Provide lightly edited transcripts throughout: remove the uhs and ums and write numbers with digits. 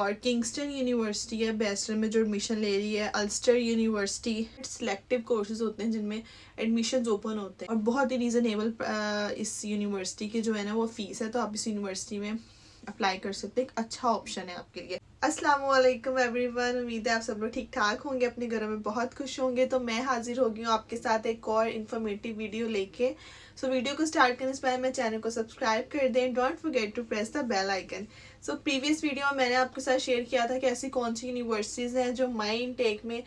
और Kingston university है bachelor में जो एडमिशन ले रही है, अल्स्टर यूनिवर्सिटी। सिलेक्टिव कोर्सेज होते हैं जिनमें एडमिशन्स ओपन होते हैं और बहुत ही रीज़नेबल इस यूनिवर्सिटी की जो है ना वो फ़ीस है, तो आप इस यूनिवर्सिटी में अप्लाई कर सकते हैं। एक अच्छा ऑप्शन है आपके लिए। अस्सलाम वालेकुम एवरीवन, उम्मीद है आप सब लोग ठीक ठाक होंगे, अपने घरों में बहुत खुश होंगे। तो मैं हाजिर हो गई हूँ आपके साथ एक और इन्फॉर्मेटिव वीडियो लेके। सो वीडियो को स्टार्ट करने से पहले मेरे चैनल को सब्सक्राइब कर दें, don't forget to press the bell icon. So previous video में मैंने आपके साथ शेयर किया था कि ऐसी कौन सी यूनिवर्सिटीज़ हैं जो माई इनटेक में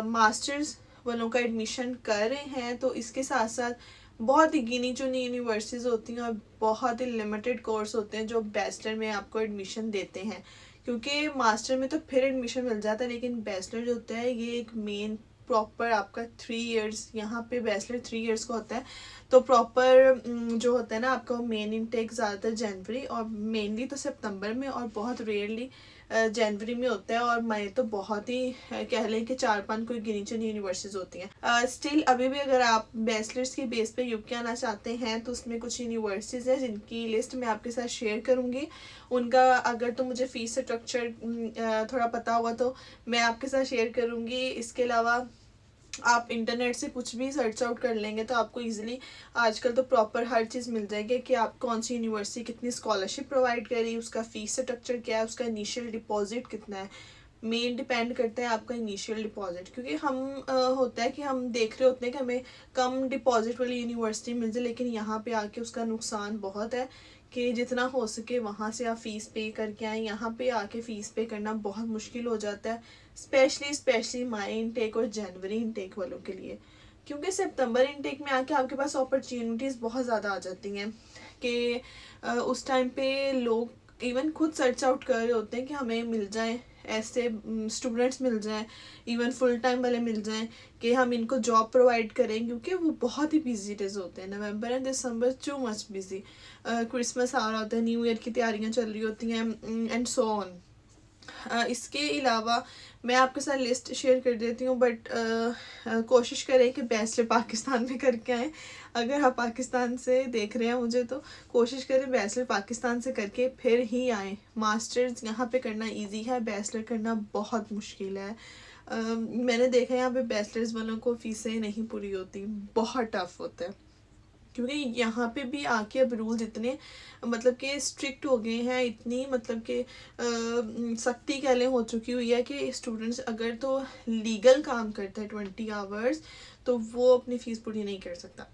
मास्टर्स वालों का एडमिशन कर रहे हैं। तो इसके साथ साथ बहुत ही गिनी चुनी यूनिवर्सिटीज़ होती हैं और बहुत ही लिमिटेड कोर्स होते हैं जो बैचलर में आपको एडमिशन देते हैं, क्योंकि मास्टर में तो फिर एडमिशन मिल जाता है, लेकिन बैचलर जो होता है ये एक मेन प्रॉपर आपका 3 इयर्स, यहाँ पे बैचलर 3 इयर्स का होता है। तो प्रॉपर जो होता है ना आपका मेन इनटेक ज़्यादातर जनवरी और मेनली तो सितंबर में और बहुत रेयरली जनवरी में होता है, और मई तो बहुत ही कह लें कि 4-5 कोई गिनी चुनी यूनिवर्सिटीज़ होती हैं। स्टिल अभी भी अगर आप बैचलर्स की बेस पे यूके आना चाहते हैं तो उसमें कुछ यूनिवर्सिटीज़ हैं जिनकी लिस्ट मैं आपके साथ शेयर करूँगी। उनका अगर तो मुझे फ़ीस स्ट्रक्चर थोड़ा पता होगा तो मैं आपके साथ शेयर करूँगी। इसके अलावा आप इंटरनेट से कुछ भी सर्च आउट कर लेंगे तो आपको इजीली आजकल तो प्रॉपर हर चीज़ मिल जाएगी कि आप कौन सी यूनिवर्सिटी कितनी स्कॉलरशिप प्रोवाइड कर रही है, उसका फ़ीस स्ट्रक्चर क्या है, उसका इनिशियल डिपॉजिट कितना है। मेन डिपेंड करता है आपका इनिशियल डिपॉजिट, क्योंकि हम होता है कि हम देख रहे होते हैं कि हमें कम डिपॉजिट वाली यूनिवर्सिटी मिल जाए, लेकिन यहाँ पे आके उसका नुकसान बहुत है कि जितना हो सके वहाँ से आप फ़ीस पे करके आएँ। यहाँ पे आके फ़ीस पे करना बहुत मुश्किल हो जाता है, स्पेशली माई इनटेक और जनवरी इनटेक वालों के लिए, क्योंकि सितंबर इनटेक में आके आपके पास अपॉर्चुनिटीज़ बहुत ज़्यादा आ जाती हैं कि उस टाइम पे लोग इवन खुद सर्च आउट कर रहे होते हैं कि हमें मिल जाए ऐसे स्टूडेंट्स मिल जाएं, इवन फुल टाइम वाले मिल जाएं कि हम इनको जॉब प्रोवाइड करें, क्योंकि वो बहुत ही बिजी डेज होते हैं। November and December too much busy, Christmas आ रहा होता है, न्यू ईयर की तैयारियां चल रही होती हैं एंड सो ऑन। इसके अलावा मैं आपके साथ लिस्ट शेयर कर देती हूँ, बट कोशिश करें कि बैचलर पाकिस्तान में करके आएँ। अगर आप पाकिस्तान से देख रहे हैं मुझे तो कोशिश करें बैचलर पाकिस्तान से करके फिर ही आएँ। मास्टर्स यहाँ पे करना इजी है, बैचलर करना बहुत मुश्किल है। मैंने देखा है यहाँ पे बैचलर्स वालों को फीसें नहीं पूरी होती, बहुत टफ होता है, क्योंकि यहाँ पे भी आके अब रूल्स इतने मतलब कि स्ट्रिक्ट हो गए हैं, इतनी मतलब कि सख्ती कह लें हो चुकी हुई है कि स्टूडेंट्स अगर तो लीगल काम करता है 20 आवर्स तो वो अपनी फ़ीस पूरी नहीं कर सकता।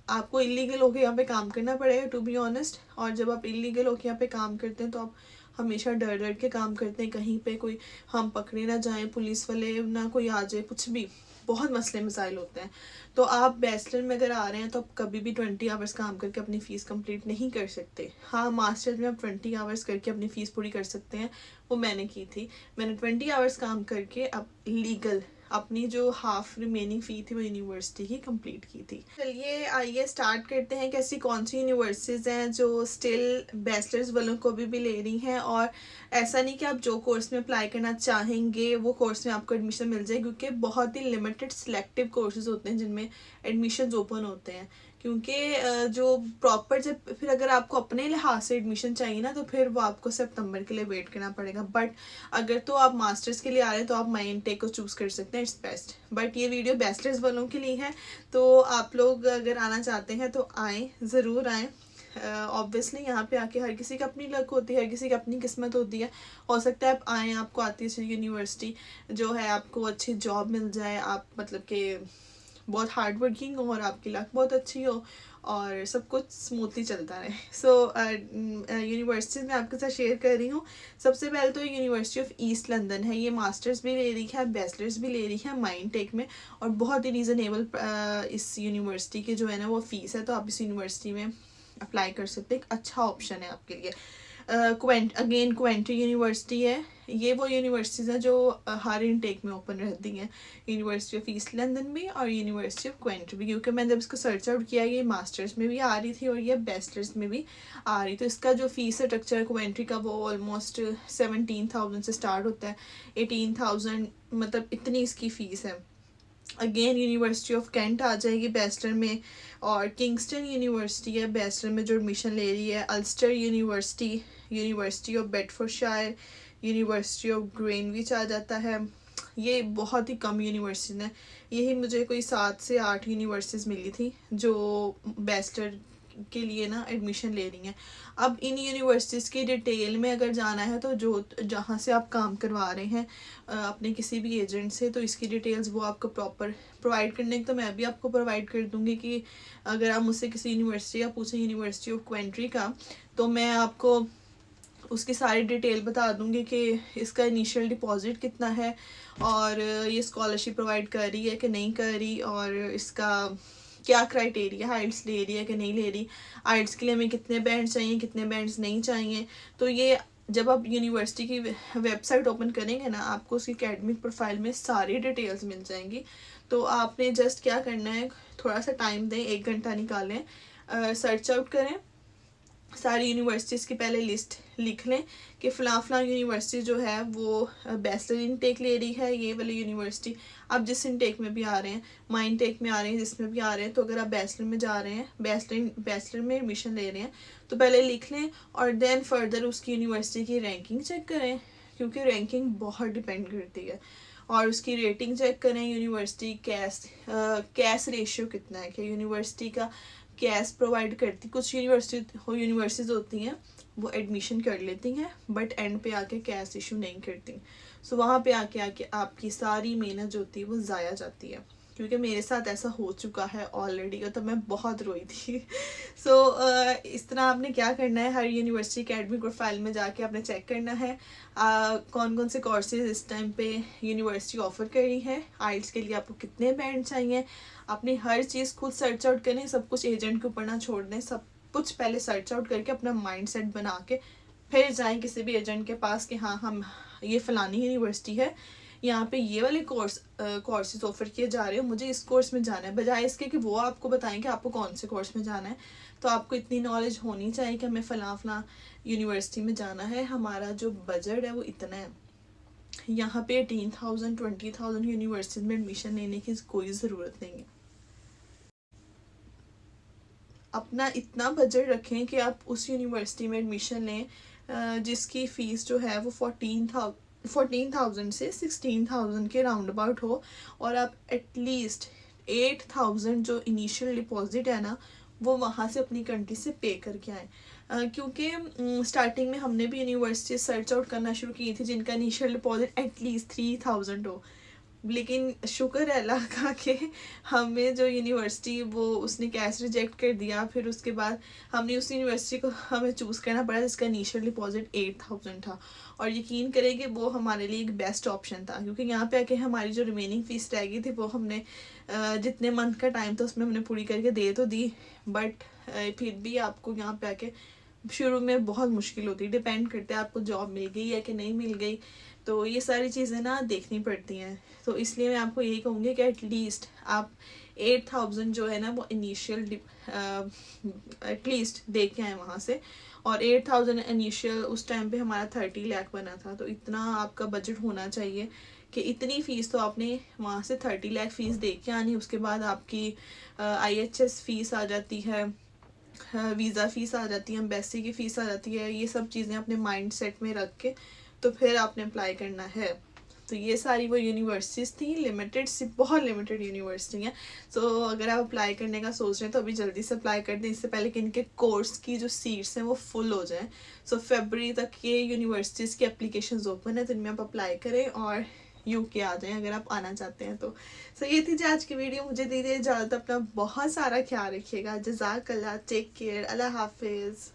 आपको इलीगल होके यहाँ पे काम करना पड़ेगा टू बी ऑनेस्ट, और जब आप इलीगल होके यहाँ पे काम करते हैं तो आप हमेशा डर डर के काम करते हैं, कहीं पे कोई हम पकड़े ना जाएं, पुलिस वाले ना कोई आ जाए, कुछ भी बहुत मसले मसाइल होते हैं। तो आप बैचलर में अगर आ रहे हैं तो आप कभी भी 20 आवर्स काम करके अपनी फ़ीस कंप्लीट नहीं कर सकते। हाँ, मास्टर्स में आप 20 आवर्स करके अपनी फ़ीस पूरी कर सकते हैं, वो मैंने की थी। मैंने 20 आवर्स काम करके अब लीगल अपनी जो हाफ रिमेनिंग फ़ी थी वो यूनिवर्सिटी ही कंप्लीट की थी। चलिए आइए स्टार्ट करते हैं कि ऐसी कौन सी यूनिवर्सिटीज़ हैं जो स्टिल बैचलर्स वालों को भी ले रही हैं, और ऐसा नहीं कि आप जो कोर्स में अप्लाई करना चाहेंगे वो कोर्स में आपको एडमिशन मिल जाए, क्योंकि बहुत ही लिमिटेड सिलेक्टिव कोर्सेज होते हैं जिनमें एडमिशन्स ओपन होते हैं। क्योंकि जो प्रॉपर जब फिर अगर आपको अपने लिहाज से एडमिशन चाहिए ना तो फिर वो आपको सितंबर के लिए वेट करना पड़ेगा। बट अगर तो आप मास्टर्स के लिए आ रहे हैं तो आप माई इनटेक को चूज़ कर सकते हैं, इट्स बेस्ट। बट ये वीडियो बैचलर्स वालों के लिए है, तो आप लोग अगर आना चाहते हैं तो आएँ, ज़रूर आएँ। ऑब्वियसली यहाँ पे आके हर किसी की अपनी लक होती है, हर किसी की अपनी किस्मत होती है। हो सकता है आप आएँ, आपको आती है यूनिवर्सिटी जो है, आपको अच्छी जॉब मिल जाए, आप मतलब कि बहुत हार्ड वर्किंग हो और आपकी लक बहुत अच्छी हो और सब कुछ स्मूथली चलता रहे। सो यूनिवर्सिटीज़ मैं आपके साथ शेयर कर रही हूँ। सबसे पहले तो यूनिवर्सिटी ऑफ ईस्ट लंदन है, ये मास्टर्स भी ले रही है, बैचलर्स भी ले रही है माइंड टेक में, और बहुत ही रीज़नेबल इस यूनिवर्सिटी की जो है ना वो फ़ीस है, तो आप इस यूनिवर्सिटी में अप्लाई कर सकते हैं। एक अच्छा ऑप्शन है आपके लिए। क्वेंट्री यूनिवर्सिटी है, ये वो यूनिवर्सिटीज़ हैं जो हर इनटेक में ओपन रहती हैं, यूनिवर्सिटी ऑफ ईस्ट लंदन में और यूनिवर्सिटी ऑफ क्वेंट्री भी, क्योंकि मैंने जब इसको सर्च आउट किया ये मास्टर्स में भी आ रही थी और ये बैचलर्स में भी आ रही। तो इसका जो फ़ीस स्ट्रक्चर है क्वेंट्री का वो ऑलमोस्ट 17,000 से स्टार्ट होता है, 18,000 मतलब इतनी इसकी फ़ीस है। अगेन यूनिवर्सिटी ऑफ कैंट आ जाएगी बैचलर में, और किंगस्टन यूनिवर्सिटी है बैचलर में जो एडमिशन ले रही है, Ulster university university of Bedfordshire, university of Greenwich आ जाता है। ये बहुत ही कम यूनिवर्सिटीज हैं, यही मुझे कोई 7 से 8 यूनिवर्सिटीज़ मिली थी जो बैचलर के लिए ना एडमिशन ले रही हैं। अब इन यूनिवर्सिटीज़ की डिटेल में अगर जाना है तो जो जहाँ से आप काम करवा रहे हैं अपने किसी भी एजेंट से, तो इसकी डिटेल्स वो आपको प्रॉपर प्रोवाइड करने की तो मैं भी आपको प्रोवाइड कर दूँगी कि अगर आप मुझसे किसी यूनिवर्सिटी का पूछें, यूनिवर्सिटी ऑफ क्वेंट्री का, तो मैं आपको उसकी सारी डिटेल बता दूंगी कि इसका इनिशियल डिपॉजिट कितना है और ये स्कॉलरशिप प्रोवाइड कर रही है कि नहीं कर रही, और इसका क्या क्राइटेरिया है, आइल्स ले रही है कि नहीं ले रही, आइल्स के लिए हमें कितने बैंड्स चाहिए, कितने बैंड्स नहीं चाहिए। तो ये जब आप यूनिवर्सिटी की वेबसाइट ओपन करेंगे ना, आपको उसकी एकेडमिक प्रोफाइल में सारी डिटेल्स मिल जाएंगी। तो आपने जस्ट क्या करना है, थोड़ा सा टाइम दें, 1 घंटा निकालें, सर्च आउट करें, सारी यूनिवर्सिटीज़ की पहले लिस्ट लिख लें कि फ़लाँ यूनिवर्सिटी जो है वो बैचलर इनटेक ले रही है, ये वाली यूनिवर्सिटी आप जिस इनटेक में भी आ रहे हैं, माई इनटेक में आ रहे हैं, जिसमें भी आ रहे हैं, तो अगर आप बैचलर में जा रहे हैं, बैचलर में एडमिशन ले रहे हैं, तो पहले लिख लें और देन फर्दर उसकी यूनिवर्सिटी की रैंकिंग चेक करें, क्योंकि रैंकिंग बहुत डिपेंड करती है, और उसकी रेटिंग चेक करें, यूनिवर्सिटी कैश रेशियो कितना है, कि यूनिवर्सिटी का कैश प्रोवाइड करती, कुछ यूनिवर्सिटीज़ होती हैं वो एडमिशन कर लेती हैं बट एंड पे आके कैश इशू नहीं करती। सो वहाँ पे आके आपकी सारी मेहनत जो होती है वो ज़ाया जाती है, क्योंकि मेरे साथ ऐसा हो चुका है ऑलरेडी, और तब मैं बहुत रोई थी। सो इस तरह आपने क्या करना है, हर यूनिवर्सिटी के एकेडमिक प्रोफाइल में जाके आपने चेक करना है कौन कौन से कोर्सेज इस टाइम पे यूनिवर्सिटी ऑफर कर रही है, आइल्स के लिए आपको कितने बैंड चाहिए, अपनी हर चीज़ खुद सर्च आउट करें, सब कुछ एजेंट के ऊपर ना छोड़ दें, सब कुछ पहले सर्च आउट करके अपना माइंड सेट बना के फिर जाएं किसी भी एजेंट के पास कि हाँ हम ये फ़लानी यूनिवर्सिटी है, यहाँ पे ये वाले कोर्सेज ऑफर किए जा रहे हो, मुझे इस कोर्स में जाना है, बजाय इसके कि वो आपको बताएं कि आपको कौन से कोर्स में जाना है। तो आपको इतनी नॉलेज होनी चाहिए कि हमें फ़लाँ यूनिवर्सिटी में जाना है, हमारा जो बजट है वो इतना है, यहाँ पे 18,000 20,000 यूनिवर्सिटी में एडमिशन लेने की कोई ज़रूरत नहीं है। अपना इतना बजट रखें कि आप उस यूनिवर्सिटी में एडमिशन लें जिसकी फ़ीस जो है वो 14,000 से 16,000 के राउंड अबाउट हो, और आप एटलीस्ट 8,000 जो इनिशियल डिपॉजिट है ना वो वहाँ से अपनी कंट्री से पे करके आएँ। क्योंकि स्टार्टिंग में हमने भी यूनिवर्सिटी सर्च आउट करना शुरू की थी जिनका इनिशियल डिपॉजिट एटलीस्ट 3,000 हो, लेकिन शुक्र है अल्लाह का कि हमें जो यूनिवर्सिटी वो उसने कैश रिजेक्ट कर दिया, फिर उसके बाद हमने उस यूनिवर्सिटी को हमें चूज़ करना पड़ा जिसका इनिशियल डिपॉजिट 8,000 था, और यकीन करें कि वो हमारे लिए एक बेस्ट ऑप्शन था, क्योंकि यहाँ पे आके हमारी जो रिमेनिंग फ़ीस रह गई थी वो हमने जितने मंथ का टाइम था उसमें हमने पूरी करके दे तो दी, बट फिर भी आपको यहाँ पे आके शुरू में बहुत मुश्किल होती है, डिपेंड करता है आपको जॉब मिल गई है कि नहीं मिल गई, तो ये सारी चीज़ें ना देखनी पड़ती हैं। तो इसलिए मैं आपको यही कहूँगी कि एटलीस्ट आप 8,000 जो है ना वो इनिशियल एटलीस्ट दे के आए वहाँ से, और 8,000 इनिशियल उस टाइम पे हमारा 30 लाख बना था, तो इतना आपका बजट होना चाहिए कि इतनी फ़ीस तो आपने वहाँ से 30 लाख फ़ीस दे के आनी, उसके बाद आपकी IHS फ़ीस आ जाती है, वीज़ा फ़ीस आ जाती है, एम्बेसी की फ़ीस आ जाती है, ये सब चीज़ें अपने माइंड सेट में रख के तो फिर आपने अप्लाई करना है। तो ये सारी वो यूनिवर्सिटीज़ थी, लिमिटेड सी बहुत लिमिटेड यूनिवर्सिटी हैं। सो अगर आप अप्लाई करने का सोच रहे हैं तो अभी जल्दी से अप्लाई कर दें, इससे पहले कि इनके कोर्स की जो सीट्स हैं वो फुल हो जाएं। सो फरवरी तक ये यूनिवर्सिटीज़ की एप्लीकेशंस ओपन है, तो इनमें आप अप्लाई करें और UK आ जाएं अगर आप आना चाहते हैं तो। सो ये थी आज की वीडियो, मुझे दीजिए इजाज़त, अपना बहुत सारा ख्याल रखिएगा, जज़ाकल्लाह, टेक केयर, अल्लाह हाफिज़।